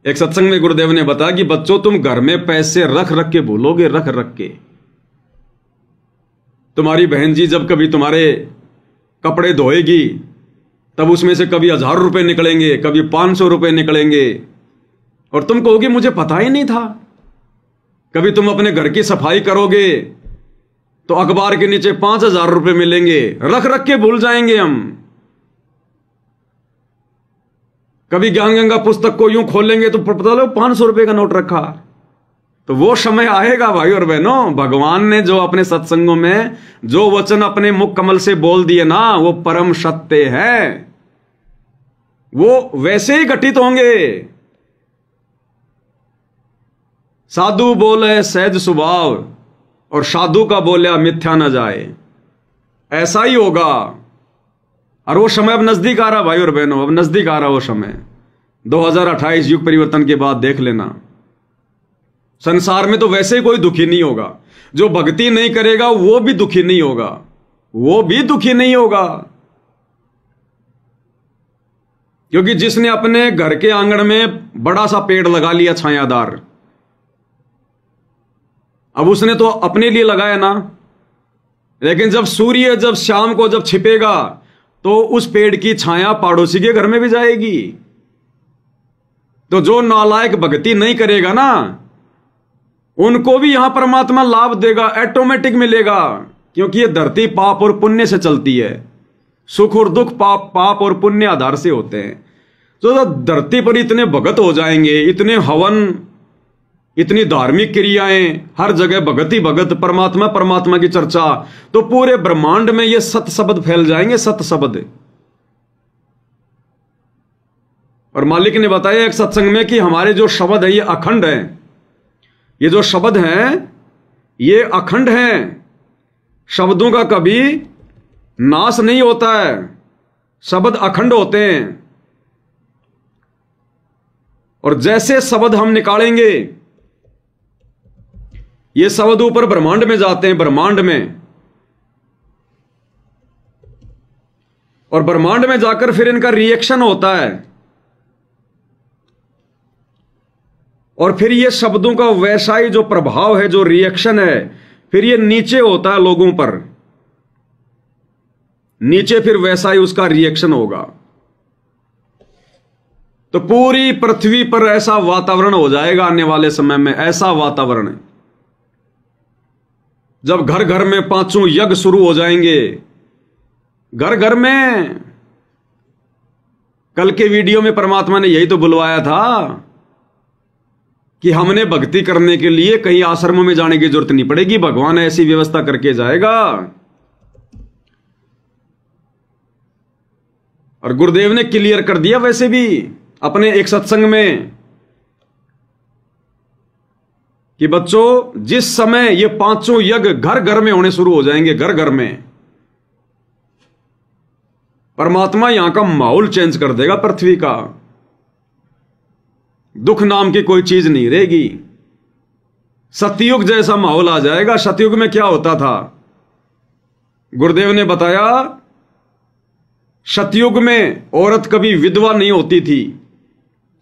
एक सत्संग में गुरुदेव ने बताया कि बच्चों तुम घर में पैसे रख रख के भूलोगे, रख रख के। तुम्हारी बहन जी जब कभी तुम्हारे कपड़े धोएगी तब उसमें से कभी 1000 रुपए निकलेंगे, कभी 500 रुपए निकलेंगे, और तुम कहोगे मुझे पता ही नहीं था। कभी तुम अपने घर की सफाई करोगे तो अखबार के नीचे 5000 रुपए मिलेंगे, रख रख के भूल जाएंगे हम। कभी ज्ञान गंगा पुस्तक को यूं खोलेंगे तो पता लो 500 रुपए का नोट रखा। तो वो समय आएगा भाई और बहनों, भगवान ने जो अपने सत्संगों में जो वचन अपने मुख कमल से बोल दिए ना, वो परम सत्य है, वो वैसे ही घटित होंगे। साधु बोले सहज स्वभाव और साधु का बोलिया मिथ्या न जाए, ऐसा ही होगा। और वो समय अब नजदीक आ रहा भाई और बहनों, अब नजदीक आ रहा वो समय। 2028 युग परिवर्तन के बाद देख लेना, संसार में तो वैसे ही कोई दुखी नहीं होगा। जो भक्ति नहीं करेगा वो भी दुखी नहीं होगा, वो भी दुखी नहीं होगा। क्योंकि जिसने अपने घर के आंगन में बड़ा सा पेड़ लगा लिया छायादार, अब उसने तो अपने लिए लगाया ना, लेकिन जब सूर्य जब शाम को जब छिपेगा तो उस पेड़ की छाया पड़ोसी के घर में भी जाएगी। तो जो नालायक भक्ति नहीं करेगा ना, उनको भी यहां परमात्मा लाभ देगा, ऑटोमेटिक मिलेगा। क्योंकि ये धरती पाप और पुण्य से चलती है, सुख और दुख पाप और पुण्य आधार से होते हैं। तो धरती पर इतने भगत हो जाएंगे, इतने हवन, इतनी धार्मिक क्रियाएं, हर जगह भगत ही भगत, परमात्मा परमात्मा की चर्चा, तो पूरे ब्रह्मांड में ये सत शब्द फैल जाएंगे, सत शब्द। और मालिक ने बताया एक सत्संग में कि हमारे जो शब्द है ये अखंड है, ये जो शब्द हैं ये अखंड हैं, शब्दों का कभी नाश नहीं होता है, शब्द अखंड होते हैं। और जैसे शब्द हम निकालेंगे ये शब्द ऊपर ब्रह्मांड में जाते हैं, ब्रह्मांड में, और ब्रह्मांड में जाकर फिर इनका रिएक्शन होता है, और फिर ये शब्दों का वैसा ही जो प्रभाव है, जो रिएक्शन है, फिर ये नीचे होता है लोगों पर, नीचे फिर वैसा ही उसका रिएक्शन होगा। तो पूरी पृथ्वी पर ऐसा वातावरण हो जाएगा आने वाले समय में, ऐसा वातावरण जब घर घर में 5 यज्ञ शुरू हो जाएंगे, घर घर में। कल के वीडियो में परमात्मा ने यही तो बुलवाया था कि हमने भक्ति करने के लिए कहीं आश्रमों में जाने की जरूरत नहीं पड़ेगी, भगवान ऐसी व्यवस्था करके जाएगा। और गुरुदेव ने क्लियर कर दिया वैसे भी अपने एक सत्संग में कि बच्चों जिस समय ये 5 यज्ञ घर घर में होने शुरू हो जाएंगे, घर घर में, परमात्मा यहां का माहौल चेंज कर देगा पृथ्वी का। दुख नाम की कोई चीज नहीं रहेगी, सतयुग जैसा माहौल आ जाएगा। सतयुग में क्या होता था, गुरुदेव ने बताया, सतयुग में औरत कभी विधवा नहीं होती थी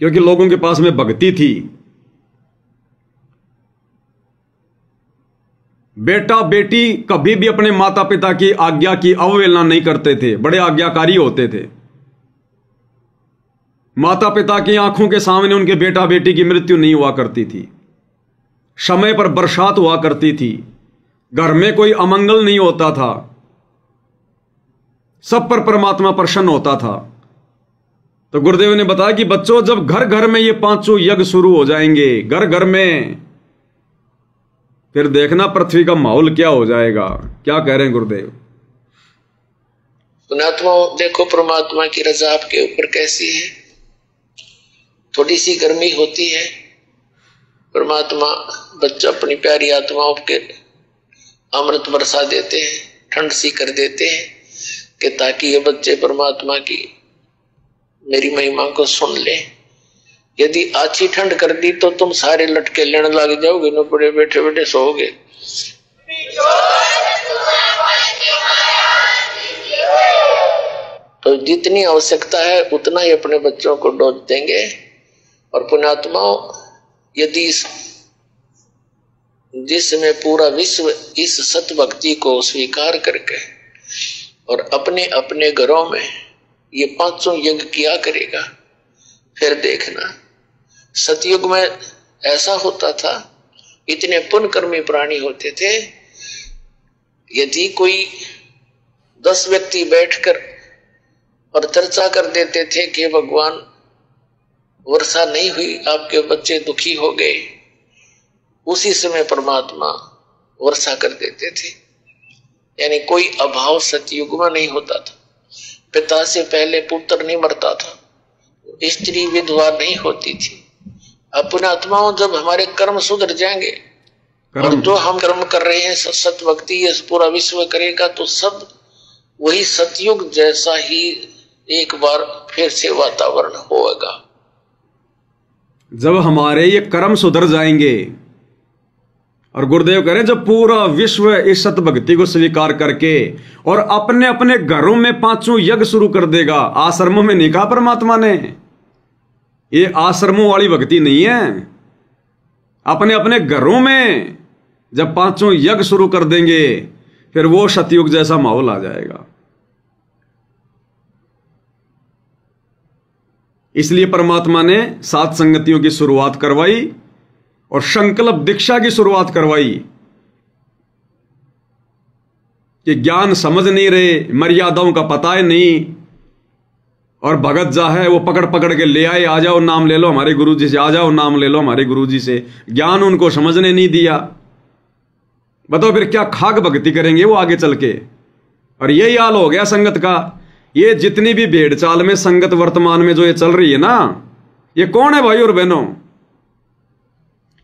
क्योंकि लोगों के पास में भक्ति थी। बेटा बेटी कभी भी अपने माता पिता की आज्ञा की अवहेलना नहीं करते थे, बड़े आज्ञाकारी होते थे। माता पिता की आंखों के सामने उनके बेटा बेटी की मृत्यु नहीं हुआ करती थी, समय पर बरसात हुआ करती थी, घर में कोई अमंगल नहीं होता था, सब पर परमात्मा प्रसन्न होता था। तो गुरुदेव ने बताया कि बच्चों जब घर घर में ये 5 यज्ञ शुरू हो जाएंगे, घर घर में, फिर देखना पृथ्वी का माहौल क्या हो जाएगा। क्या कह रहे हैं गुरुदेव? पुणात्मा देखो परमात्मा की रजा आपके ऊपर कैसी है, थोड़ी सी गर्मी होती है, परमात्मा बच्चा अपनी प्यारी आत्माओं के अमृत बरसा देते हैं, ठंड सी कर देते हैं कि ताकि ये बच्चे परमात्मा की मेरी महिमा को सुन ले। यदि अच्छी ठंड कर दी तो तुम सारे लटके लेने लग जाओगे, न पड़े बैठे बैठे सोओगे। तो जितनी आवश्यकता है उतना ही अपने बच्चों को डोज देंगे और पुण्यात्माओं, यदि जिसमें पूरा विश्व इस सत भक्ति को स्वीकार करके और अपने अपने घरों में ये पांचों यज्ञ किया करेगा, फिर देखना सतयुग में ऐसा होता था, इतने पुण्यकर्मी प्राणी होते थे, यदि कोई 10 व्यक्ति बैठकर और चर्चा कर देते थे कि भगवान वर्षा नहीं हुई, आपके बच्चे दुखी हो गए, उसी समय परमात्मा वर्षा कर देते थे। यानी कोई अभाव सतयुग में नहीं होता था। पिता से पहले पुत्र नहीं मरता था, स्त्री विधवा नहीं होती थी। अपने आत्माओं, जब हमारे कर्म सुधर जाएंगे और जो हम कर्म कर रहे हैं सत भक्ति ये पूरा विश्व करेगा, तो सब वही सतयुग जैसा ही एक बार फिर से वातावरण होगा। जब हमारे ये कर्म सुधर जाएंगे, और गुरुदेव कह रहे हैं जब पूरा विश्व इस सत भक्ति को स्वीकार करके और अपने अपने घरों में पांचों यज्ञ शुरू कर देगा। आश्रमों में नहीं कहा परमात्मा ने, ये आश्रमों वाली भक्ति नहीं है। अपने अपने घरों में जब पांचों यज्ञ शुरू कर देंगे, फिर वो सतयुग जैसा माहौल आ जाएगा। इसलिए परमात्मा ने 7 संगतियों की शुरुआत करवाई और संकल्प दीक्षा की शुरुआत करवाई कि ज्ञान समझ नहीं रहे, मर्यादाओं का पता है नहीं, और भगत जा है वो पकड़ पकड़ के ले आए, आ जाओ नाम ले लो हमारे गुरुजी से, आ जाओ नाम ले लो हमारे गुरुजी से। ज्ञान उनको समझने नहीं दिया। बताओ फिर क्या खाक भक्ति करेंगे वो आगे चल के। और यही हाल हो गया संगत का। ये जितनी भी भेड़ चाल में संगत वर्तमान में जो ये चल रही है ना, ये कौन है भाई और बहनों?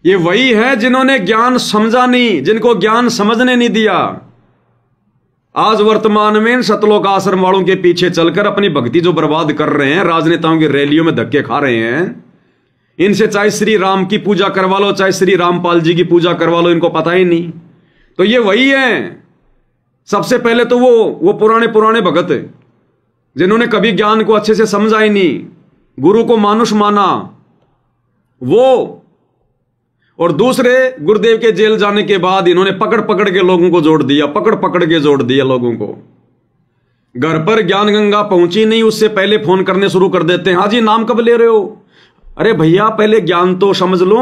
ये वही है जिन्होंने ज्ञान समझा नहीं, जिनको ज्ञान समझने नहीं दिया। आज वर्तमान में इन सतलोक आश्रम वालों के पीछे चलकर अपनी भक्ति जो बर्बाद कर रहे हैं, राजनेताओं की रैलियों में धक्के खा रहे हैं, इनसे चाहे श्री राम की पूजा करवा लो, चाहे श्री रामपाल जी की पूजा करवा लो, इनको पता ही नहीं। तो ये वही है। सबसे पहले तो वो पुराने भगत जिन्होंने कभी ज्ञान को अच्छे से समझा ही नहीं, गुरु को मानुष माना, वो। और दूसरे गुरुदेव के जेल जाने के बाद इन्होंने पकड़ पकड़ के लोगों को जोड़ दिया, पकड़ पकड़ के जोड़ दिया लोगों को। घर पर ज्ञान गंगा पहुंची नहीं, उससे पहले फोन करने शुरू कर देते हैं, हाँ जी नाम कब ले रहे हो? अरे भैया पहले ज्ञान तो समझ लो।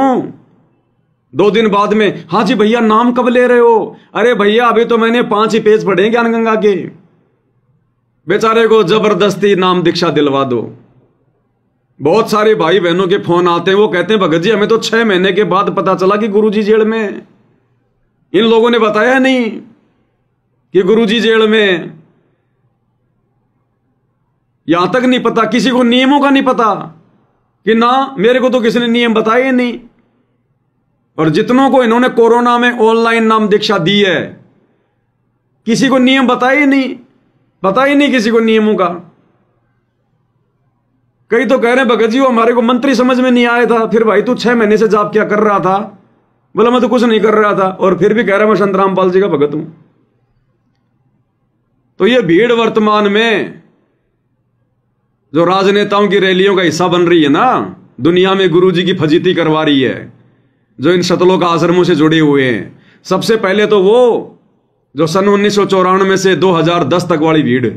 2 दिन बाद में, हाँ जी भैया नाम कब ले रहे हो? अरे भैया अभी तो मैंने 5 ही पेज पढ़े ज्ञान गंगा के। बेचारे को जबरदस्ती नाम दीक्षा दिलवा दो। बहुत सारे भाई बहनों के फोन आते हैं, वो कहते हैं भगत जी हमें तो 6 महीने के बाद पता चला कि गुरुजी जेल में। इन लोगों ने बताया नहीं कि गुरुजी जेल में। यहां तक नहीं पता, किसी को नियमों का नहीं पता कि ना, मेरे को तो किसी ने नियम बताए नहीं। और जितनों को इन्होंने कोरोना में ऑनलाइन नाम दीक्षा दी है, किसी को नियम बताए नहीं, पता ही नहीं किसी को नियमों का। कई तो कह रहे हैं भगत जी वो हमारे को मंत्री समझ में नहीं आया था। फिर भाई तू 6 महीने से जाप क्या कर रहा था? बोला मैं तो कुछ नहीं कर रहा था, और फिर भी कह रहा मैं संत रामपाल जी का भगत हूं। तो ये भीड़ वर्तमान में जो राजनेताओं की रैलियों का हिस्सा बन रही है ना, दुनिया में गुरुजी की फजीती करवा रही है, जो इन सतलोक आश्रमों से जुड़े हुए हैं। सबसे पहले तो वो जो सन 1994 से 2010 तक वाली भीड़,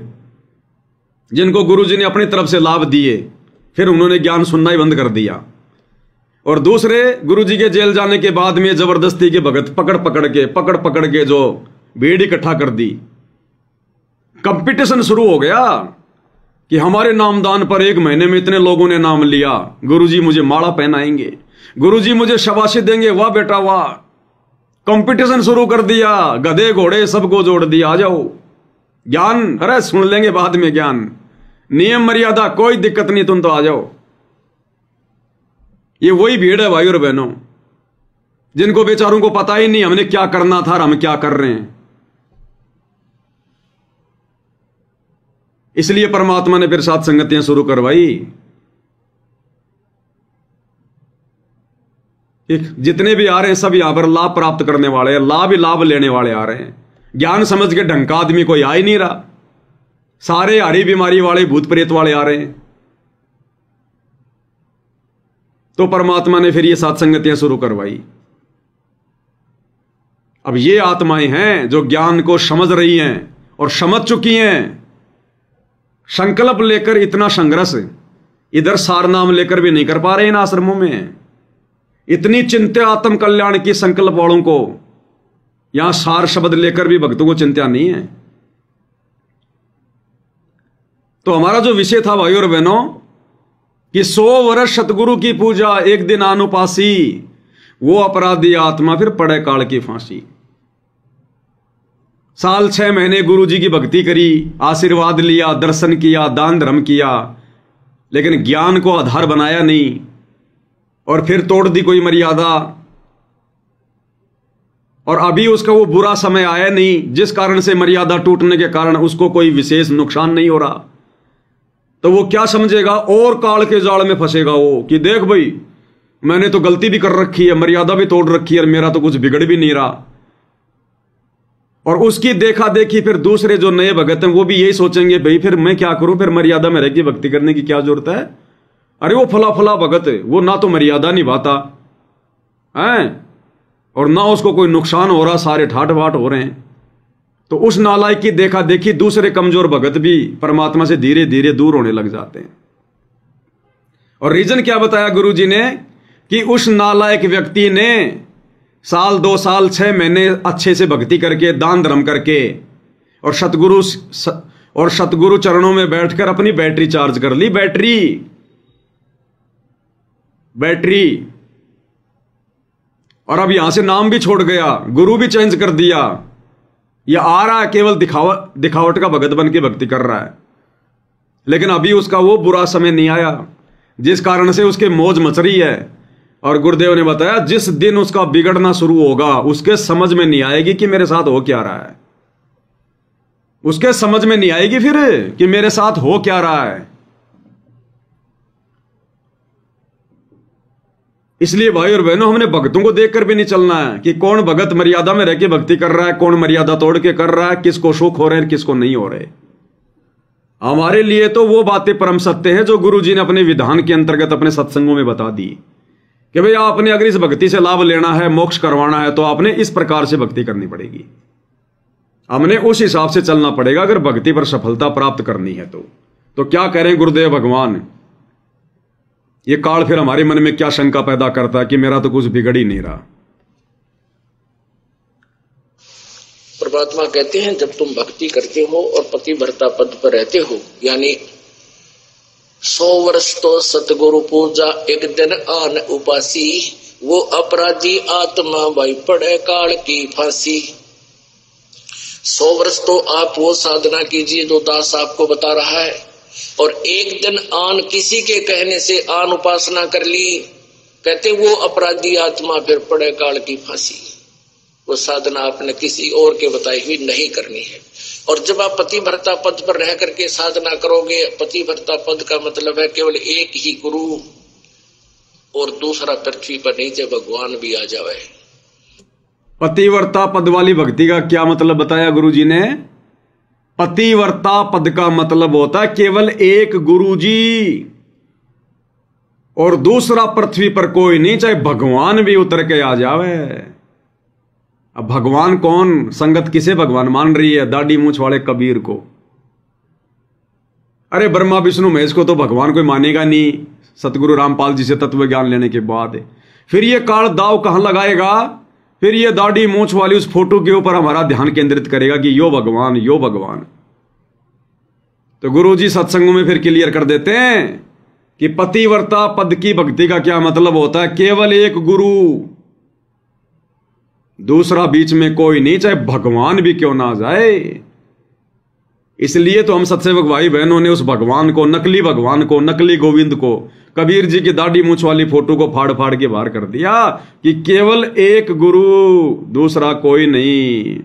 जिनको गुरुजी ने अपनी तरफ से लाभ दिए, फिर उन्होंने ज्ञान सुनना ही बंद कर दिया। और दूसरे गुरुजी के जेल जाने के बाद में जबरदस्ती के भगत पकड़ पकड़ के जो भीड़ इकट्ठा कर दी। कंपटीशन शुरू हो गया कि हमारे नामदान पर 1 महीने में इतने लोगों ने नाम लिया, गुरुजी मुझे माला पहनाएंगे, गुरुजी मुझे शाबाशी देंगे, वाह बेटा वाह। कंपटीशन शुरू कर दिया, गधे घोड़े सबको जोड़ दिया, आ जाओ ज्ञान, अरे सुन लेंगे बाद में ज्ञान, नियम मर्यादा कोई दिक्कत नहीं, तुम तो आ जाओ। ये वही भीड़ है भाई और बहनों, जिनको बेचारों को पता ही नहीं हमने क्या करना था और हम क्या कर रहे हैं। इसलिए परमात्मा ने फिर 7 संगतियां शुरू करवाई। जितने भी आ रहे हैं सब यहां पर लाभ प्राप्त करने वाले हैं, लाभ ही लाभ लेने वाले आ रहे हैं। ज्ञान समझ के ढंग का आदमी कोई आ ही नहीं रहा। सारे हरी बीमारी वाले, भूत प्रेत वाले आ रहे हैं। तो परमात्मा ने फिर ये सत्संगतियां शुरू करवाई। अब ये आत्माएं हैं जो ज्ञान को समझ रही हैं और समझ चुकी हैं। संकल्प लेकर इतना संघर्ष इधर सार नाम लेकर भी नहीं कर पा रहे इन आश्रमों में। इतनी चिंता आत्म कल्याण की संकल्प वालों को यहां सार शब्द लेकर भी भक्तों को चिंता नहीं है। तो हमारा जो विषय था भाई और बहनों कि 100 वर्ष सतगुरु की पूजा एक दिन अनुपासी, वो अपराधी आत्मा फिर पड़े काल की फांसी। साल 6 महीने गुरु जी की भक्ति करी, आशीर्वाद लिया, दर्शन किया, दान धर्म किया, लेकिन ज्ञान को आधार बनाया नहीं और फिर तोड़ दी कोई मर्यादा। और अभी उसका वो बुरा समय आया नहीं जिस कारण से मर्यादा टूटने के कारण उसको कोई विशेष नुकसान नहीं हो रहा। तो वो क्या समझेगा, और काल के जाल में फंसेगा वो कि देख भाई मैंने तो गलती भी कर रखी है, मर्यादा भी तोड़ रखी है और मेरा तो कुछ बिगड़ भी नहीं रहा। और उसकी देखा देखी फिर दूसरे जो नए भगत हैं वो भी यही सोचेंगे भाई फिर मैं क्या करूं, फिर मर्यादा में रह के भक्ति करने की क्या जरूरत है। अरे वो फला फला भगत वो ना तो मर्यादा निभाता है और ना उसको कोई नुकसान हो रहा, सारे ठाट बाट हो रहे हैं। तो उस नालायक की देखा देखी दूसरे कमजोर भगत भी परमात्मा से धीरे धीरे दूर होने लग जाते हैं। और रीजन क्या बताया गुरु जी ने कि उस नालायक व्यक्ति ने साल 2 साल 6 महीने अच्छे से भक्ति करके दान धर्म करके और सतगुरु चरणों में बैठकर अपनी बैटरी चार्ज कर ली। बैटरी और अब यहां से नाम भी छोड़ गया, गुरु भी चेंज कर दिया। यह आ रहा है केवल दिखावट का भगत बन के भक्ति कर रहा है, लेकिन अभी उसका वो बुरा समय नहीं आया जिस कारण से उसके मौज मच रही है। और गुरुदेव ने बताया जिस दिन उसका बिगड़ना शुरू होगा उसके समझ में नहीं आएगी कि मेरे साथ हो क्या रहा है। उसके समझ में नहीं आएगी फिर कि मेरे साथ हो क्या रहा है। इसलिए भाई और बहनों हमने भक्तों को देखकर भी नहीं चलना है कि कौन भगत मर्यादा में रह के भक्ति कर रहा है, कौन मर्यादा तोड़ के कर रहा है, किसको सुख हो रहे हैं किसको नहीं हो रहे। हमारे लिए तो वो बातें परम सत्य हैं जो गुरु जी ने अपने विधान के अंतर्गत अपने सत्संगों में बता दी कि भाई आपने अगर इस भक्ति से लाभ लेना है, मोक्ष करवाना है, तो आपने इस प्रकार से भक्ति करनी पड़ेगी। हमने उस हिसाब से चलना पड़ेगा अगर भक्ति पर सफलता प्राप्त करनी है। तो क्या कह रहे हैं गुरुदेव भगवान, ये काल फिर हमारे मन में क्या शंका पैदा करता है कि मेरा तो कुछ बिगड़ ही नहीं रहा। परमात्मा कहते हैं जब तुम भक्ति करते हो और पतिव्रता पद पर रहते हो, यानी 100 वर्ष तो सतगुरु पूजा एक दिन आन उपासी, वो अपराधी आत्मा भाई पड़े काल की फांसी। 100 वर्ष तो आप वो साधना कीजिए जो दास आपको बता रहा है, और एक दिन आन किसी के कहने से आन उपासना कर ली, कहते वो अपराधी आत्मा फिर पड़े काल की फांसी। वो साधना आपने किसी और के बताई हुई नहीं करनी है। और जब आप पतिव्रता पद पर रह करके साधना करोगे, पतिव्रता पद का मतलब है केवल एक ही गुरु और दूसरा पृथ्वी पर नीचे भगवान भी आ जावे। पतिव्रता पद वाली भक्ति का क्या मतलब बताया गुरु जी ने? पतिव्रता पद का मतलब होता है केवल एक गुरु जी और दूसरा पृथ्वी पर कोई नहीं, चाहे भगवान भी उतर के आ जावे। अब भगवान कौन, संगत किसे भगवान मान रही है? दाढ़ी मूंछ वाले कबीर को। अरे ब्रह्मा विष्णु महेश को तो भगवान कोई मानेगा नहीं सतगुरु रामपाल जी से तत्व ज्ञान लेने के बाद। फिर ये काल दाव कहां लगाएगा? फिर ये दाढ़ी मूंछ वाली उस फोटो के ऊपर हमारा ध्यान केंद्रित करेगा कि यो भगवान यो भगवान। तो गुरु जी सत्संगों में फिर क्लियर कर देते हैं कि पतिव्रता पद की भक्ति का क्या मतलब होता है। केवल एक गुरु, दूसरा बीच में कोई नहीं, चाहे भगवान भी क्यों ना जाए। इसलिए तो हम सत्सेवक भाई बहनों ने उस भगवान को, नकली भगवान को, नकली गोविंद को, कबीर जी की दाढ़ी मूंछ वाली फोटो को फाड़ फाड़ के बाहर कर दिया कि केवल एक गुरु, दूसरा कोई नहीं।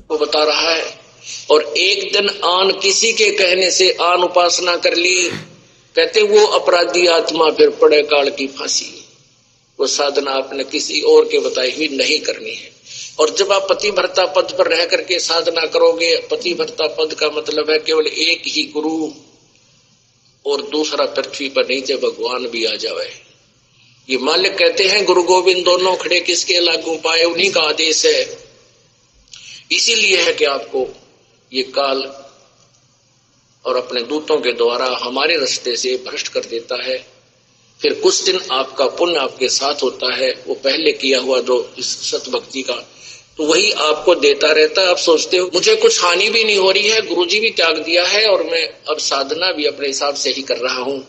वो बता रहा है, और एक दिन आन किसी के कहने से आन उपासना कर ली, कहते वो अपराधी आत्मा फिर पड़े काल की फांसी। वो साधना आपने किसी और के बताई हुई नहीं करनी है। और जब आप पतिव्रता पद पर रह करके साधना करोगे, पतिव्रता पद का मतलब है केवल एक ही गुरु और दूसरा पृथ्वी पर नीचे भगवान भी आ जावे। ये मालिक कहते हैं गुरु गोविंद दोनों खड़े किसके लागू पाए, उन्हीं का आदेश है। इसीलिए है कि आपको ये काल और अपने दूतों के द्वारा हमारे रास्ते से भ्रष्ट कर देता है। फिर कुछ दिन आपका पुण्य आपके साथ होता है, वो पहले किया हुआ जो इस सतभक्ति का, तो वही आपको देता रहता है। आप सोचते हो मुझे कुछ हानि भी नहीं हो रही है, गुरुजी भी त्याग दिया है और मैं अब साधना भी अपने हिसाब से ही कर रहा हूं,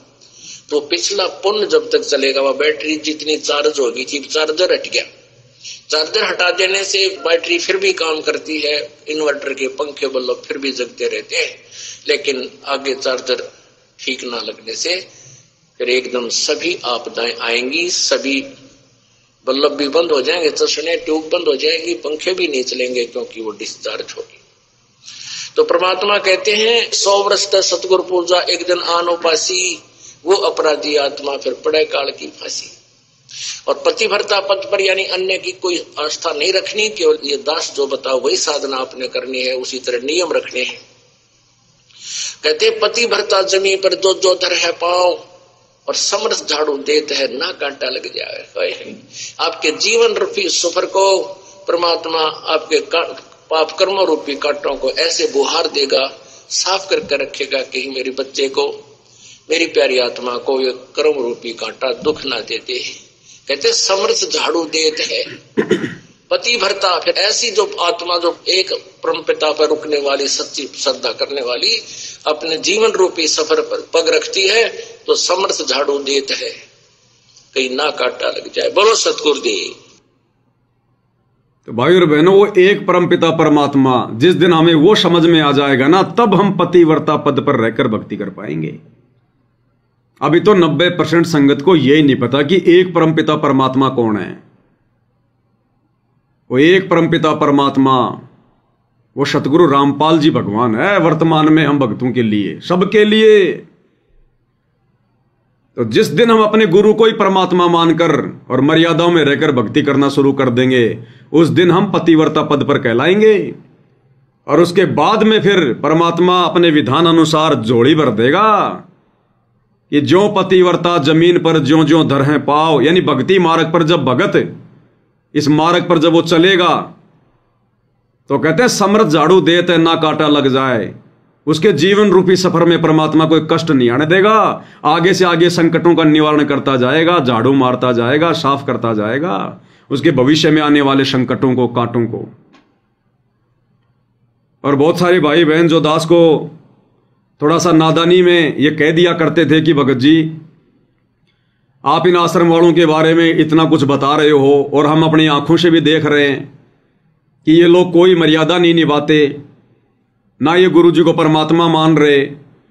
तो पिछला पुण्य जब तक चलेगा, वह बैटरी जितनी चार्ज होगी थी, चार्जर हट गया, चार्जर हटा देने से बैटरी फिर भी काम करती है, इन्वर्टर के पंखे बल्ब फिर भी जगते रहते हैं, लेकिन आगे चार्जर ठीक ना लगने से फिर एकदम सभी आपदाएं आएंगी, सभी बल्ब भी बंद हो जाएंगे, चश्मे ट्यूब बंद हो जाएंगी, पंखे भी नहीं चलेंगे क्योंकि वो डिस्चार्ज होगी। तो परमात्मा कहते हैं 100 वर्ष तक सतगुरु पूजा, एक दिन आन उपासी, वो अपराधी आत्मा फिर पड़े काल की फांसी। और पतिव्रता पद पर यानी अन्य की कोई आस्था नहीं रखनी, केवल ये दास जो बताओ वही साधना आपने करनी है, उसी तरह नियम रखने हैं। कहते पतिव्रता जमी पर जो जो धर है पाँव, और समर्थ झाड़ू देते है ना कांटा लग जाए। आपके जीवन रूपी सफर को परमात्मा आपके पाप कर्म रूपी कांटों को ऐसे बुहार देगा, साफ करके रखेगा कि मेरे बच्चे को, मेरी प्यारी आत्मा को ये कर्म रूपी कांटा दुख ना देते। कहते समर्थ झाड़ू देते है पतिव्रता, फिर ऐसी जो आत्मा जो एक परमपिता पर रुकने वाली, सच्ची श्रद्धा करने वाली, अपने जीवन रूपी सफर पर पग रखती है, तो समर्थ झाड़ू देते है कहीं ना कांटा लग जाए। बोलो सतगुरुदेव। तो भाई और बहनों, वो एक परमपिता परमात्मा जिस दिन हमें वो समझ में आ जाएगा ना, तब हम पतिव्रता पद पर रहकर भक्ति कर पाएंगे। अभी तो 90% संगत को यही नहीं पता कि एक परमपिता परमात्मा कौन है। वो एक परमपिता परमात्मा वो सतगुरु रामपाल जी भगवान है वर्तमान में हम भक्तों के लिए, सबके लिए। तो जिस दिन हम अपने गुरु को ही परमात्मा मानकर और मर्यादाओं में रहकर भक्ति करना शुरू कर देंगे, उस दिन हम पतिव्रता पद पर कहलाएंगे। और उसके बाद में फिर परमात्मा अपने विधान अनुसार जोड़ी भर देगा कि ज्यों पतिव्रता जमीन पर ज्यों ज्यों धर हैं पाँव, यानी भक्ति मार्ग पर जब भगत इस मार्ग पर जब वो चलेगा, तो कहते हैं समर्थ झाड़ू देते ना कांटा लग जाए। उसके जीवन रूपी सफर में परमात्मा कोई कष्ट नहीं आने देगा, आगे से आगे संकटों का निवारण करता जाएगा, झाड़ू मारता जाएगा, साफ करता जाएगा उसके भविष्य में आने वाले संकटों को, कांटों को। और बहुत सारे भाई बहन जो दास को थोड़ा सा नादानी में ये कह दिया करते थे कि भगत जी आप इन आश्रम वालों के बारे में इतना कुछ बता रहे हो और हम अपनी आंखों से भी देख रहे हैं कि ये लोग कोई मर्यादा नहीं निभाते, ना ये गुरु जी को परमात्मा मान रहे,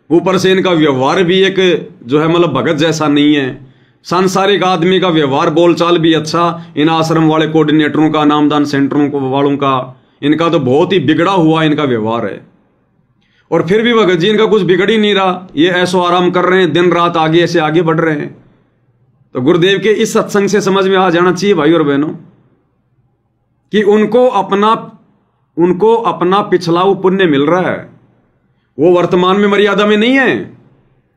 ऊपर से इनका व्यवहार भी एक जो है मतलब भगत जैसा नहीं है। सांसारिक आदमी का व्यवहार बोलचाल भी अच्छा, इन आश्रम वाले कोऑर्डिनेटरों का, नामदान सेंटरों को वालों का, इनका तो बहुत ही बिगड़ा हुआ इनका व्यवहार है। और फिर भी भगत जी इनका कुछ बिगड़ ही नहीं रहा, ये ऐसो आराम कर रहे हैं, दिन रात आगे ऐसे आगे बढ़ रहे हैं। तो गुरुदेव के इस सत्संग से समझ में आ जाना चाहिए भाई और बहनों कि उनको अपना पिछला वो पुण्य मिल रहा है, वो वर्तमान में मर्यादा में नहीं है।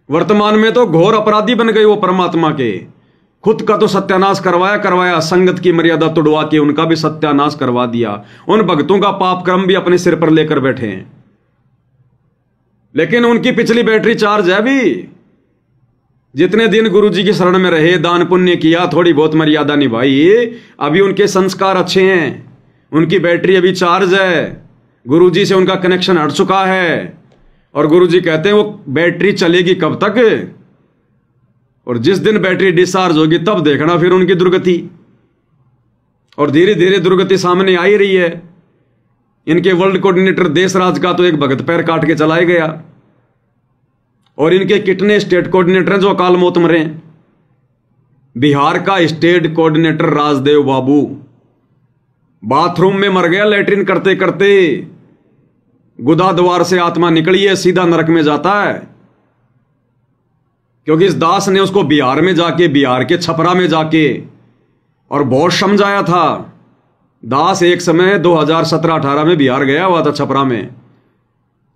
वर्तमान में तो घोर अपराधी बन गए वो परमात्मा के, खुद का तो सत्यानाश करवाया, संगत की मर्यादा तोड़वा के उनका भी सत्यानाश करवा दिया। उन भक्तों का पाप कर्म भी अपने सिर पर लेकर बैठे हैं, लेकिन उनकी पिछली बैटरी चार्ज है अभी। जितने दिन गुरु जी की शरण में रहे, दान पुण्य किया, थोड़ी बहुत मर्यादा निभाई, अभी उनके संस्कार अच्छे हैं, उनकी बैटरी अभी चार्ज है, गुरु जी से उनका कनेक्शन हट चुका है। और गुरु जी कहते हैं वो बैटरी चलेगी कब तक, और जिस दिन बैटरी डिस्चार्ज होगी तब देखना फिर उनकी दुर्गति। और धीरे धीरे दुर्गति सामने आ ही रही है। इनके वर्ल्ड कोऑर्डिनेटर देशराज का तो एक भगत पैर काट के चलाया गया, और इनके कितने स्टेट कोऑर्डिनेटर हैं जो अकाल मौत मरे। बिहार का स्टेट कोऑर्डिनेटर राजदेव बाबू बाथरूम में मर गया लैट्रिन करते करते, गुदा द्वार से आत्मा निकली है, सीधा नरक में जाता है। क्योंकि इस दास ने उसको बिहार में जाके, बिहार के छपरा में जाके और बहुत समझाया था। दास एक समय 2017-18 में बिहार गया हुआ था छपरा में,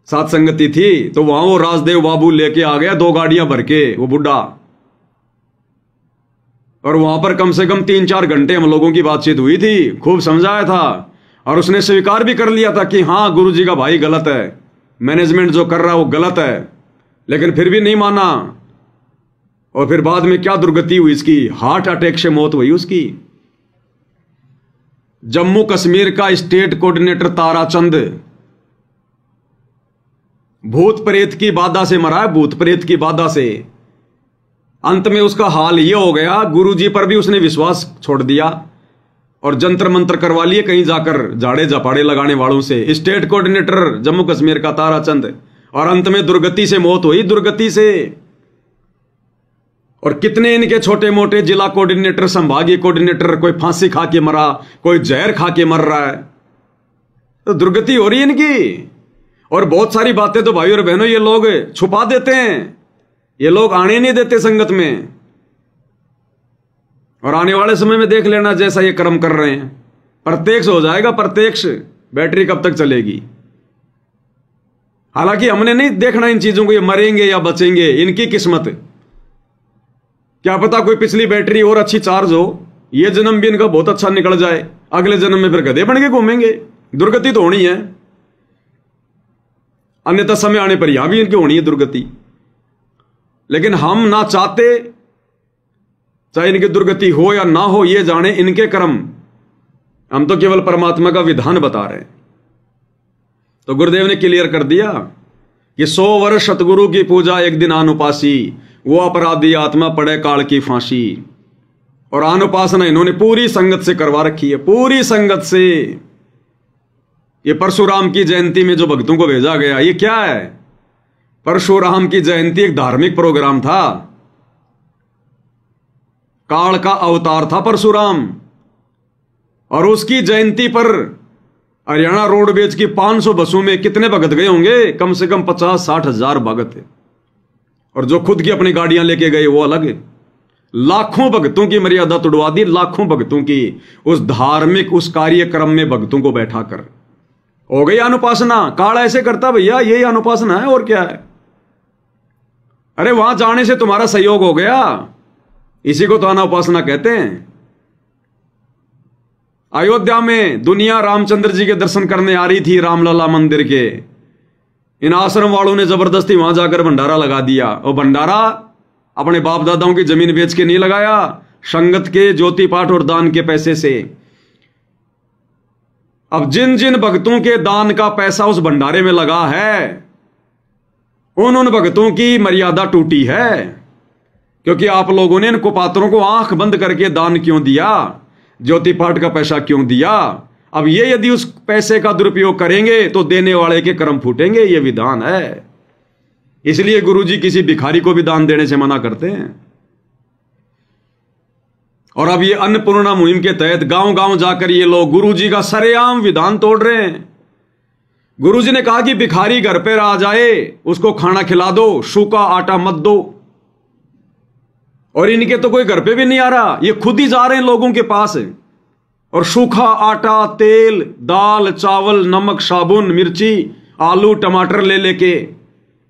साथ संगति थी, तो वहां वो राजदेव बाबू लेके आ गया 2 गाड़ियां भर के, वो बुढ़ा। और वहां पर कम से कम 3-4 घंटे हम लोगों की बातचीत हुई थी, खूब समझाया था, और उसने स्वीकार भी कर लिया था कि हाँ गुरुजी का भाई गलत है, मैनेजमेंट जो कर रहा है वो गलत है, लेकिन फिर भी नहीं माना। और फिर बाद में क्या दुर्गति हुई इसकी, हार्ट अटैक से मौत हुई उसकी। जम्मू कश्मीर का स्टेट कोऑर्डिनेटर ताराचंद भूत प्रेत की बाधा से मरा है, भूत प्रेत की बाधा से। अंत में उसका हाल यह हो गया, गुरुजी पर भी उसने विश्वास छोड़ दिया और जंतर मंत्र करवा लिए कहीं जाकर झाड़े झपाड़े लगाने वालों से। स्टेट कोऑर्डिनेटर जम्मू कश्मीर का ताराचंद, और अंत में दुर्गति से मौत हुई, दुर्गति से। और कितने इनके छोटे मोटे जिला कोऑर्डिनेटर, संभागीय कोऑर्डिनेटर, कोई फांसी खा के मरा, कोई जहर खा के मर रहा है, तो दुर्गति हो रही है इनकी। और बहुत सारी बातें तो भाई और बहनों ये लोग छुपा देते हैं, ये लोग आने नहीं देते संगत में। और आने वाले समय में देख लेना जैसा ये कर्म कर रहे हैं, प्रत्यक्ष हो जाएगा, प्रत्यक्ष। बैटरी कब तक चलेगी? हालांकि हमने नहीं देखना इन चीजों को, ये मरेंगे या बचेंगे, इनकी किस्मत। क्या पता कोई पिछली बैटरी और अच्छी चार्ज हो, ये जन्म भी इनका बहुत अच्छा निकल जाए, अगले जन्म में फिर गधे बन के घूमेंगे। दुर्गति तो होनी है, अन्यथा समय आने पर यहां भी इनकी होनी है दुर्गति। लेकिन हम ना चाहते, चाहे इनकी दुर्गति हो या ना हो, ये जाने इनके कर्म। हम तो केवल परमात्मा का विधान बता रहे हैं। तो गुरुदेव ने क्लियर कर दिया कि 100 वर्ष सतगुरु की पूजा, एक दिन अनुपासी, वो अपराधी आत्मा पड़े काल की फांसी। और अनुपासना इन्होंने पूरी संगत से करवा रखी है, पूरी संगत से। ये परशुराम की जयंती में जो भक्तों को भेजा गया, ये क्या है? परशुराम की जयंती एक धार्मिक प्रोग्राम था, काल का अवतार था परशुराम। और उसकी जयंती पर हरियाणा रोडवेज की 500 बसों में कितने भगत गए होंगे? कम से कम 50-60 हजार भगत है। और जो खुद की अपनी गाड़ियां लेके गए वो अलग है। लाखों भक्तों की मर्यादा तोड़वा दी, लाखों भक्तों की, उस धार्मिक, उस कार्यक्रम में भक्तों को बैठा कर। हो गई अनुपासना। काल ऐसे करता भैया, यही अनुपासना है, और क्या है? अरे वहां जाने से तुम्हारा सहयोग हो गया, इसी को तो अनुपासना कहते हैं। अयोध्या में दुनिया रामचंद्र जी के दर्शन करने आ रही थी, रामलला मंदिर के। इन आश्रम वालों ने जबरदस्ती वहां जाकर भंडारा लगा दिया। और भंडारा अपने बाप दादाओं की जमीन बेच के नहीं लगाया, संगत के ज्योति पाठ और दान के पैसे से। अब जिन जिन भक्तों के दान का पैसा उस भंडारे में लगा है, उन भक्तों की मर्यादा टूटी है। क्योंकि आप लोगों ने इन कुपात्रों को आंख बंद करके दान क्यों दिया, ज्योति पाठ का पैसा क्यों दिया? अब ये यदि उस पैसे का दुरुपयोग करेंगे तो देने वाले के कर्म फूटेंगे, ये विधान है। इसलिए गुरुजी किसी भिखारी को भी दान देने से मना करते हैं। और अब ये अन्नपूर्णा मुहिम के तहत गांव गांव जाकर ये लोग गुरुजी का सरेआम विधान तोड़ रहे हैं। गुरुजी ने कहा कि भिखारी घर पर आ जाए, उसको खाना खिला दो, सूखा आटा मत दो। और इनके तो कोई घर पे भी नहीं आ रहा, ये खुद ही जा रहे हैं लोगों के पास, और सूखा आटा, तेल, दाल, चावल, नमक, साबुन, मिर्ची, आलू, टमाटर ले लेके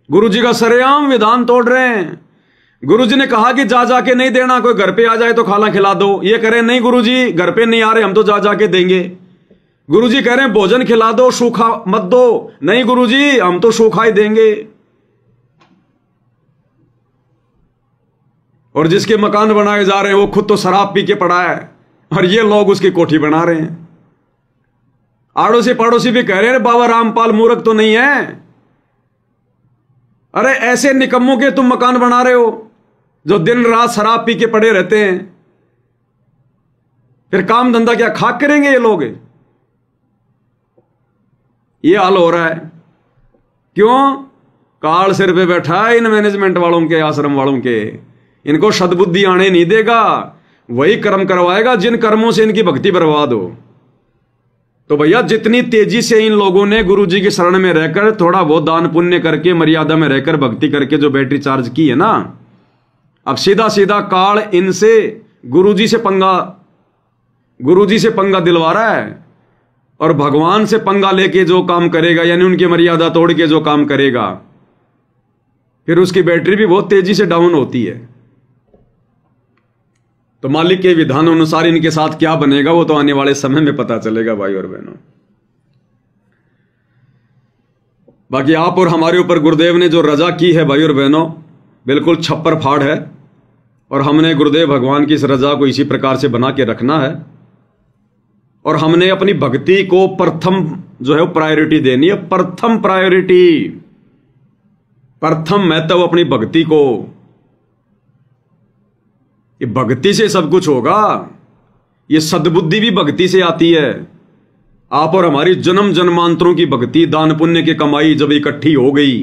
गुरुजी का सरेआम विधान तोड़ रहे हैं। गुरुजी ने कहा कि जा जाके नहीं देना, कोई घर पे आ जाए तो खाना खिला दो। ये कह रहे नहीं गुरुजी, घर पे नहीं आ रहे, हम तो जा जाके देंगे। गुरुजी कह रहे हैं भोजन खिला दो, सूखा मत दो। नहीं गुरुजी, हम तो सूखा ही देंगे। और जिसके मकान बनाए जा रहे हैं वो खुद तो शराब पी के पड़ा है, और ये लोग उसकी कोठी बना रहे हैं। आड़ोसी पड़ोसी भी कह रहे हैं बाबा रामपाल मूर्ख तो नहीं है। अरे ऐसे निकम्मों के तुम मकान बना रहे हो जो दिन रात शराब पी के पड़े रहते हैं, फिर काम धंधा क्या खाक करेंगे ये लोग? ये हाल हो रहा है। क्यों? काल सिर पे बैठा है इन मैनेजमेंट वालों के, आश्रम वालों के। इनको सद्बुद्धि आने नहीं देगा, वही कर्म करवाएगा जिन कर्मों से इनकी भक्ति बर्बाद हो। तो भैया जितनी तेजी से इन लोगों ने गुरुजी की शरण में रहकर थोड़ा बहुत दान पुण्य करके, मर्यादा में रहकर भक्ति करके जो बैटरी चार्ज की है ना, अब सीधा सीधा काल इनसे गुरुजी से पंगा दिलवा रहा है। और भगवान से पंगा लेके जो काम करेगा, यानी उनकी मर्यादा तोड़ के जो काम करेगा, फिर उसकी बैटरी भी बहुत तेजी से डाउन होती है। तो मालिक के विधान अनुसार इनके साथ क्या बनेगा वो तो आने वाले समय में पता चलेगा भाई और बहनों। बाकी आप और हमारे ऊपर गुरुदेव ने जो रजा की है भाई और बहनों, बिल्कुल छप्पर फाड़ है, और हमने गुरुदेव भगवान की इस रजा को इसी प्रकार से बना के रखना है। और हमने अपनी भक्ति को प्रथम जो है वो प्रायोरिटी देनी है, प्रथम प्रायोरिटी, प्रथम महत्व अपनी भक्ति को। ये भक्ति से सब कुछ होगा। ये सद्बुद्धि भी भक्ति से आती है। आप और हमारी जन्म जन्मांतरों की भक्ति, दान पुण्य की कमाई जब इकट्ठी हो गई,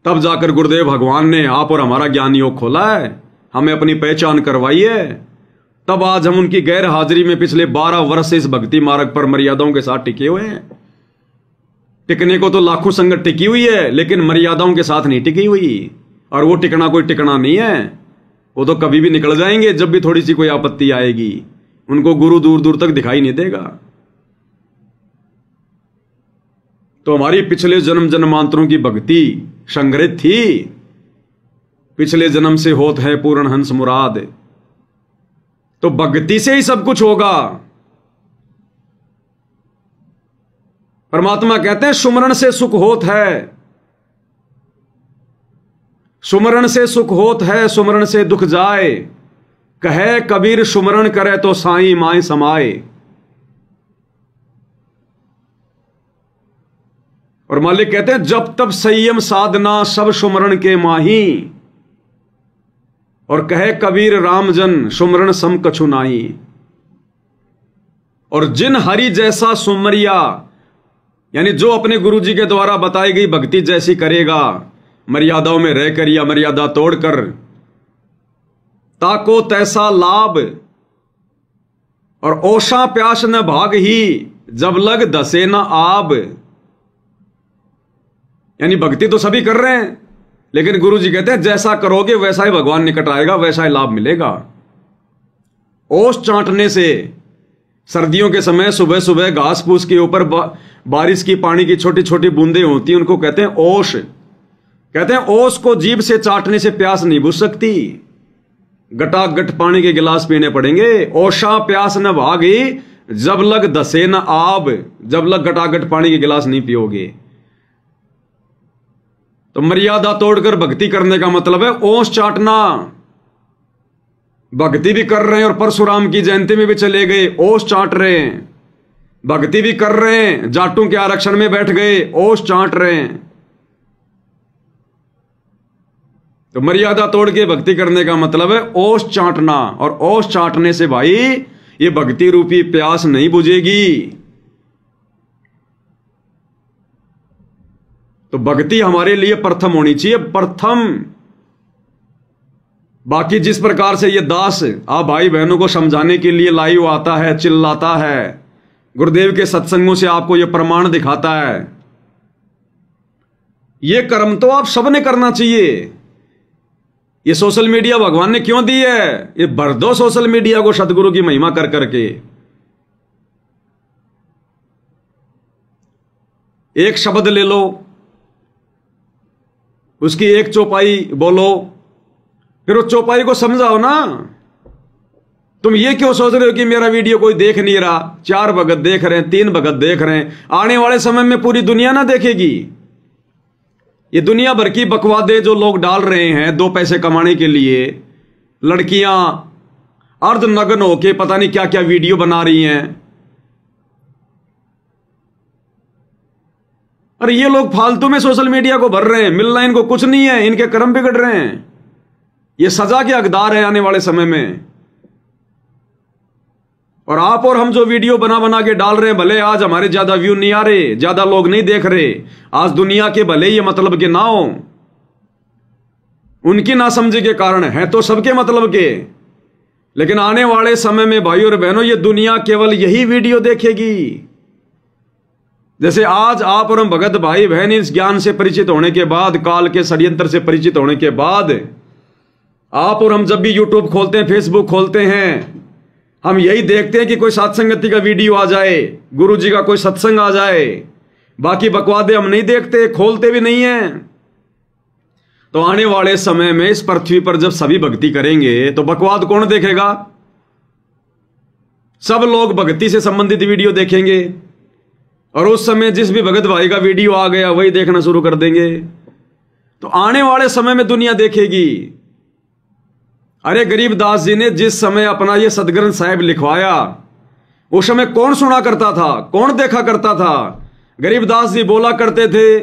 तब जाकर गुरुदेव भगवान ने आप और हमारा ज्ञान योग खोला है, हमें अपनी पहचान करवाई है। तब आज हम उनकी गैर हाजिरी में पिछले 12 वर्ष से इस भक्ति मार्ग पर मर्यादाओं के साथ टिके हुए हैं। टिकने को तो लाखों संगत टिकी हुई है, लेकिन मर्यादाओं के साथ नहीं टिकी हुई। और वो टिकना कोई टिकना नहीं है, वो तो कभी भी निकल जाएंगे। जब भी थोड़ी सी कोई आपत्ति आएगी, उनको गुरु दूर दूर तक दिखाई नहीं देगा। तो हमारी पिछले जन्म जन्मांतरों की भक्ति संग्रहित थी। पिछले जन्म से होत है पूर्ण हंस मुराद। तो भक्ति से ही सब कुछ होगा। परमात्मा कहते हैं सुमरण से सुख होत है, सुमरण से सुख होत है, सुमरण से दुख जाए। कहे कबीर सुमरण करे तो साईं माए समाए। और मालिक कहते हैं जब तब संयम साधना सब सुमरण के माही। और कहे कबीर रामजन सुमरण सम कछु नाही। और जिन हरि जैसा सुमरिया, यानी जो अपने गुरु जी के द्वारा बताई गई भक्ति जैसी करेगा, मर्यादाओं में रहकर या मर्यादा तोड़कर, ताको तैसा लाभ। और ओषा प्यास न भाग ही जब लग दसे न आब। यानी भक्ति तो सभी कर रहे हैं, लेकिन गुरु जी कहते हैं जैसा करोगे वैसा ही भगवान निकट आएगा, वैसा ही लाभ मिलेगा। ओस चाटने से, सर्दियों के समय सुबह सुबह घास फूस के ऊपर बारिश की पानी की छोटी छोटी बूंदें होती हैं, उनको कहते हैं ओस। कहते हैं ओस को जीभ से चाटने से प्यास नहीं बुझ सकती, गटागट पानी के गिलास पीने पड़ेंगे। ओषा प्यास न भागी जब लग दसे न आब। जब लग गटागट पानी के गिलास नहीं पियोगे। तो मर्यादा तोड़कर भक्ति करने का मतलब है ओस चाटना। भक्ति भी कर रहे हैं और परशुराम की जयंती में भी चले गए, ओस चाट रहे हैं। भक्ति भी कर रहे हैं, जाटों के आरक्षण में बैठ गए, ओस चाट रहे हैं। तो मर्यादा तोड़ के भक्ति करने का मतलब है ओस चाटना। और ओस चाटने से भाई ये भक्ति रूपी प्यास नहीं बुझेगी। तो भक्ति हमारे लिए प्रथम होनी चाहिए, प्रथम। बाकी जिस प्रकार से ये दास आप भाई बहनों को समझाने के लिए लाइव आता है, चिल्लाता है, गुरुदेव के सत्संगों से आपको ये प्रमाण दिखाता है, ये कर्म तो आप सबने करना चाहिए। ये सोशल मीडिया भगवान ने क्यों दी है? ये भर दो सोशल मीडिया को सतगुरु की महिमा कर करके। एक शब्द ले लो, उसकी एक चौपाई बोलो, फिर उस चौपाई को समझाओ ना। तुम ये क्यों सोच रहे हो कि मेरा वीडियो कोई देख नहीं रहा? 4 भगत देख रहे हैं, 3 भगत देख रहे हैं, आने वाले समय में पूरी दुनिया ना देखेगी। ये दुनिया भर की बकवादे जो लोग डाल रहे हैं 2 पैसे कमाने के लिए, लड़कियां अर्धनग्न होके पता नहीं क्या क्या वीडियो बना रही हैं। अरे ये लोग फालतू में सोशल मीडिया को भर रहे हैं, मिलना इनको कुछ नहीं है, इनके कर्म बिगड़ रहे हैं। ये सजा के हकदार है आने वाले समय में। और आप और हम जो वीडियो बना बना के डाल रहे हैं, भले आज हमारे ज्यादा व्यू नहीं आ रहे, ज्यादा लोग नहीं देख रहे, आज दुनिया के भले ये मतलब के ना हो, उनकी नासमझी के कारण है तो सबके मतलब के, लेकिन आने वाले समय में भाई और बहनों ये दुनिया केवल यही वीडियो देखेगी। जैसे आज आप और हम भगत भाई बहन इस ज्ञान से परिचित होने के बाद, काल के षड्यंत्र से परिचित होने के बाद, आप और हम जब भी यूट्यूब खोलते हैं, फेसबुक खोलते हैं, हम यही देखते हैं कि कोई सत्संगति का वीडियो आ जाए, गुरु जी का कोई सत्संग आ जाए, बाकी बकवादे हम नहीं देखते, खोलते भी नहीं है। तो आने वाले समय में इस पृथ्वी पर जब सभी भक्ति करेंगे तो बकवाद कौन देखेगा? सब लोग भक्ति से संबंधित वीडियो देखेंगे, और उस समय जिस भी भगत भाई का वीडियो आ गया वही देखना शुरू कर देंगे। तो आने वाले समय में दुनिया देखेगी। अरे गरीबदास जी ने जिस समय अपना ये सदग्रंथ साहिब लिखवाया, उस समय कौन सुना करता था, कौन देखा करता था? गरीबदास जी बोला करते थे,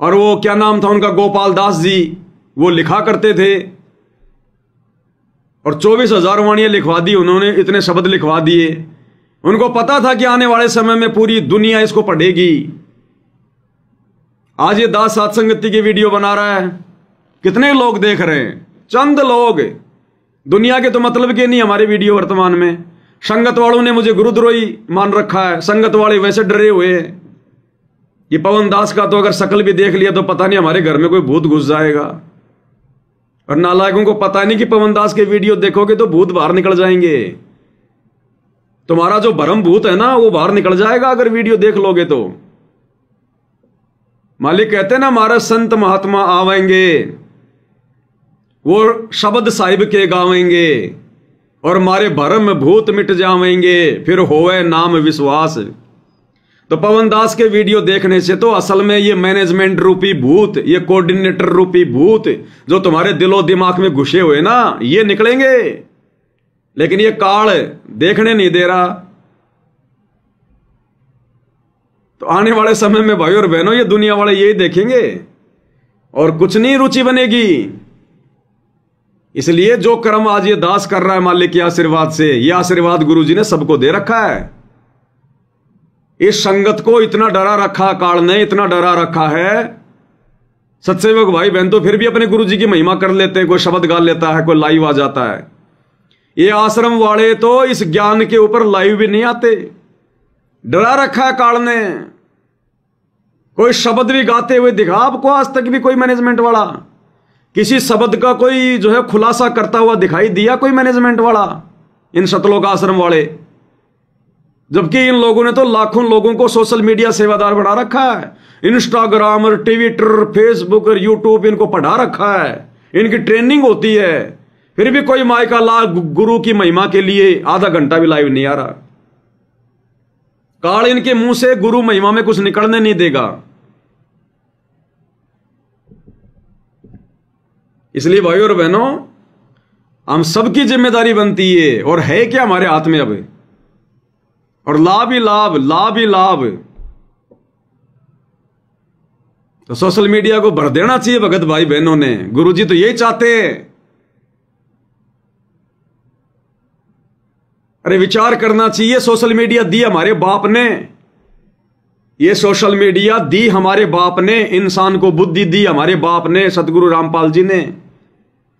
और वो क्या नाम था उनका, गोपाल दास जी, वो लिखा करते थे, और 24,000 वाणियां लिखवा दी उन्होंने, इतने शब्द लिखवा दिए। उनको पता था कि आने वाले समय में पूरी दुनिया इसको पढ़ेगी। आज ये दास सत्संगति की वीडियो बना रहा है, कितने लोग देख रहे हैं? चंद लोग। दुनिया के तो मतलब के नहीं हमारे वीडियो वर्तमान में। संगत वालों ने मुझे गुरुद्रोही मान रखा है, संगत वाले वैसे डरे हुए हैं। ये पवन दास का तो अगर शकल भी देख लिया तो पता नहीं हमारे घर में कोई भूत घुस जाएगा, और नालायकों को पता नहीं कि पवन दास के वीडियो देखोगे तो भूत बाहर निकल जाएंगे। तुम्हारा जो भरम भूत है ना वो बाहर निकल जाएगा अगर वीडियो देख लोगे तो। मालिक कहते ना, हमारा संत महात्मा आवेंगे, वो शब्द साहिब के गावेंगे, और मारे भरम भूत मिट जावेंगे, फिर होवे नाम विश्वास। तो पवन दास के वीडियो देखने से तो असल में ये मैनेजमेंट रूपी भूत, ये कोऑर्डिनेटर रूपी भूत जो तुम्हारे दिलो दिमाग में घुसे हुए ना, ये निकलेंगे। लेकिन ये काल देखने नहीं दे रहा। तो आने वाले समय में भाई और बहनों ये दुनिया वाले यही देखेंगे और कुछ नहीं रुचि बनेगी। इसलिए जो कर्म आज ये दास कर रहा है मालिक के आशीर्वाद से, ये आशीर्वाद गुरु जी ने सबको दे रखा है। इस संगत को इतना डरा रखा, काल ने इतना डरा रखा है। सत्सेवक भाई बहन तो फिर भी अपने गुरु जी की महिमा कर लेते हैं, कोई शब्द गा लेता है, कोई लाइव आ जाता है। ये आश्रम वाले तो इस ज्ञान के ऊपर लाइव भी नहीं आते, डरा रखा है काल ने। कोई शब्द भी गाते हुए दिखा आपको आज तक भी कोई मैनेजमेंट वाला? किसी शब्द का कोई जो है खुलासा करता हुआ दिखाई दिया कोई मैनेजमेंट वाला इन सतलोक आश्रम वाले? जबकि इन लोगों ने तो लाखों लोगों को सोशल मीडिया सेवादार बना रखा है। इंस्टाग्राम और ट्विटर, फेसबुक और यूट्यूब इनको पढ़ा रखा है, इनकी ट्रेनिंग होती है। फिर भी कोई माई का ला गुरु की महिमा के लिए आधा घंटा भी लाइव नहीं आ रहा। काल इनके मुंह से गुरु महिमा में कुछ निकलने नहीं देगा। इसलिए भाई और बहनों, हम सबकी जिम्मेदारी बनती है, और है क्या हमारे हाथ में अब, और लाभ ही लाभ, लाभ ही लाभ। तो सोशल मीडिया को भर देना चाहिए भगत भाई बहनों ने। गुरुजी तो यही चाहते हैं। अरे विचार करना चाहिए, सोशल मीडिया दी हमारे बाप ने, ये सोशल मीडिया दी हमारे बाप ने, इंसान को बुद्धि दी हमारे बाप ने, सतगुरु रामपाल जी ने।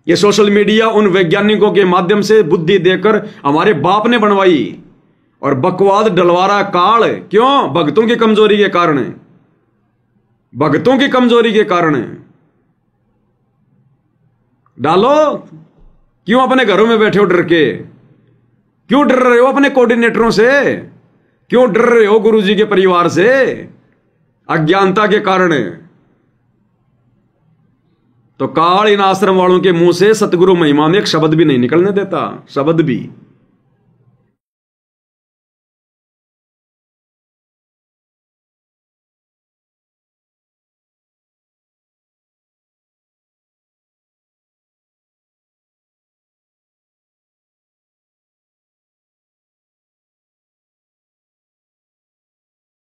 ये सोशल मीडिया उन वैज्ञानिकों के माध्यम से बुद्धि देकर हमारे बाप ने बनवाई, और बकवाद डलवारा काल। क्यों? भक्तों की कमजोरी के कारण, भक्तों की कमजोरी के कारण। डालो, क्यों अपने घरों में बैठे हो डर के? क्यों डर रहे हो अपने कोऑर्डिनेटरों से? क्यों डर रहे हो गुरुजी के परिवार से? अज्ञानता के कारण। तो काल इन आश्रम वालों के मुंह से सतगुरु महिमा में एक शब्द भी नहीं निकलने देता, शब्द भी।